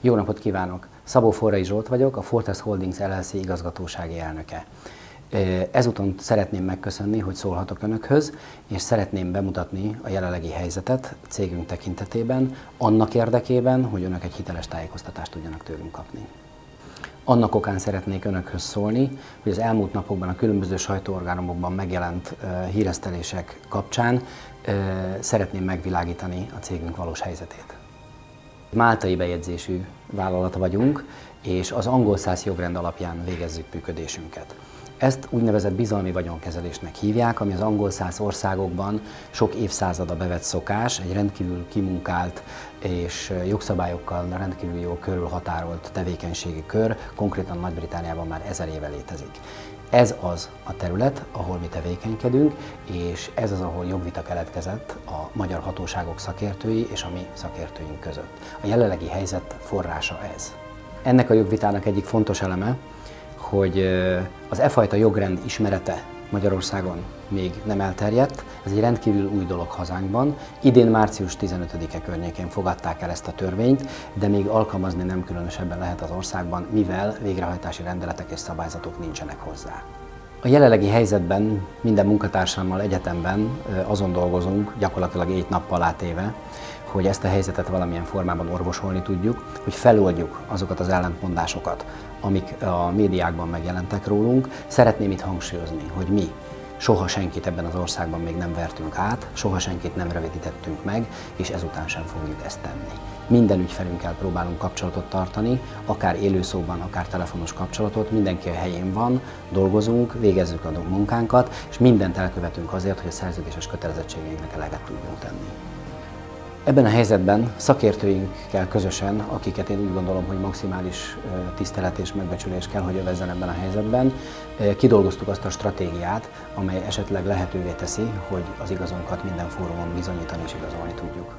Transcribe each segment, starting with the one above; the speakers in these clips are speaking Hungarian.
Jó napot kívánok! Szabó Forrai Zsolt vagyok, a Fortress Holdings LLC igazgatósági elnöke. Ezúton szeretném megköszönni, hogy szólhatok Önökhöz, és szeretném bemutatni a jelenlegi helyzetet cégünk tekintetében, annak érdekében, hogy Önök egy hiteles tájékoztatást tudjanak tőlünk kapni. Annak okán szeretnék Önökhöz szólni, hogy az elmúlt napokban a különböző sajtóorgánumokban megjelent híresztelések kapcsán szeretném megvilágítani a cégünk valós helyzetét. Máltai bejegyzésű vállalat vagyunk, és az angol száz jogrend alapján végezzük működésünket. Ezt úgynevezett bizalmi vagyonkezelésnek hívják, ami az angol száz országokban sok évszázada bevett szokás, egy rendkívül kimunkált és jogszabályokkal rendkívül jól körülhatárolt tevékenységi kör, konkrétan Nagy-Britanniában már 1000 éve létezik. Ez az a terület, ahol mi tevékenykedünk, és ez az, ahol jogvita keletkezett a magyar hatóságok szakértői és a mi szakértőink között. A jelenlegi helyzet forrása ez. Ennek a jogvitának egyik fontos eleme, hogy az e fajta jogrend ismerete Magyarországon még nem elterjedt. Ez egy rendkívül új dolog hazánkban. Idén március 15-e környékén fogadták el ezt a törvényt, de még alkalmazni nem különösebben lehet az országban, mivel végrehajtási rendeletek és szabályzatok nincsenek hozzá. A jelenlegi helyzetben minden munkatársammal egyetemben azon dolgozunk, gyakorlatilag 7 nappal átéve, hogy ezt a helyzetet valamilyen formában orvosolni tudjuk, hogy feloldjuk azokat az ellentmondásokat, amik a médiákban megjelentek rólunk. Szeretném itt hangsúlyozni, hogy mi soha senkit ebben az országban még nem vertünk át, soha senkit nem rövidítettünk meg, és ezután sem fogjuk ezt tenni. Minden ügyfelünkkel próbálunk kapcsolatot tartani, akár élőszóban, akár telefonos kapcsolatot, mindenki a helyén van, dolgozunk, végezzük a munkánkat, és mindent elkövetünk azért, hogy a szerződéses kötelezettségeinknek eleget tudjunk tenni. Ebben a helyzetben szakértőinkkel közösen, akiket én úgy gondolom, hogy maximális tisztelet és megbecsülés kell, hogy övezzen ebben a helyzetben, kidolgoztuk azt a stratégiát, amely esetleg lehetővé teszi, hogy az igazunkat minden fórumon bizonyítani és igazolni tudjuk.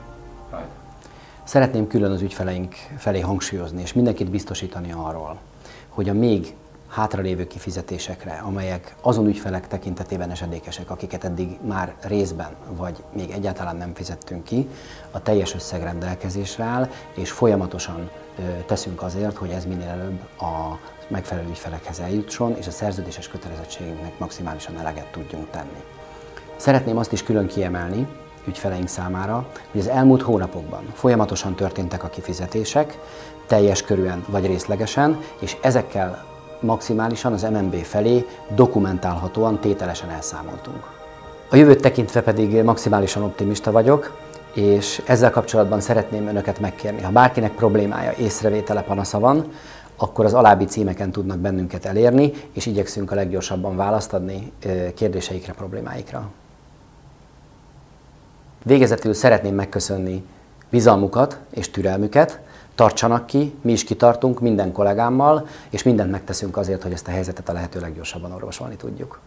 Szeretném külön az ügyfeleink felé hangsúlyozni, és mindenkit biztosítani arról, hogy a még hátralévő kifizetésekre, amelyek azon ügyfelek tekintetében esedékesek, akiket eddig már részben vagy még egyáltalán nem fizettünk ki, a teljes összeg rendelkezésre áll, és folyamatosan teszünk azért, hogy ez minél előbb a megfelelő ügyfelekhez eljusson, és a szerződéses kötelezettségünknek maximálisan eleget tudjunk tenni. Szeretném azt is külön kiemelni ügyfeleink számára, hogy az elmúlt hónapokban folyamatosan történtek a kifizetések, teljes körűen vagy részlegesen, és ezekkel maximálisan az MNB felé dokumentálhatóan, tételesen elszámoltunk. A jövőt tekintve pedig maximálisan optimista vagyok, és ezzel kapcsolatban szeretném Önöket megkérni, ha bárkinek problémája, észrevétele, panasza van, akkor az alábbi címeken tudnak bennünket elérni, és igyekszünk a leggyorsabban választ adni kérdéseikre, problémáikra. Végezetül szeretném megköszönni bizalmukat és türelmüket. Tartsanak ki, mi is kitartunk minden kollégámmal, és mindent megteszünk azért, hogy ezt a helyzetet a lehető leggyorsabban orvosolni tudjuk.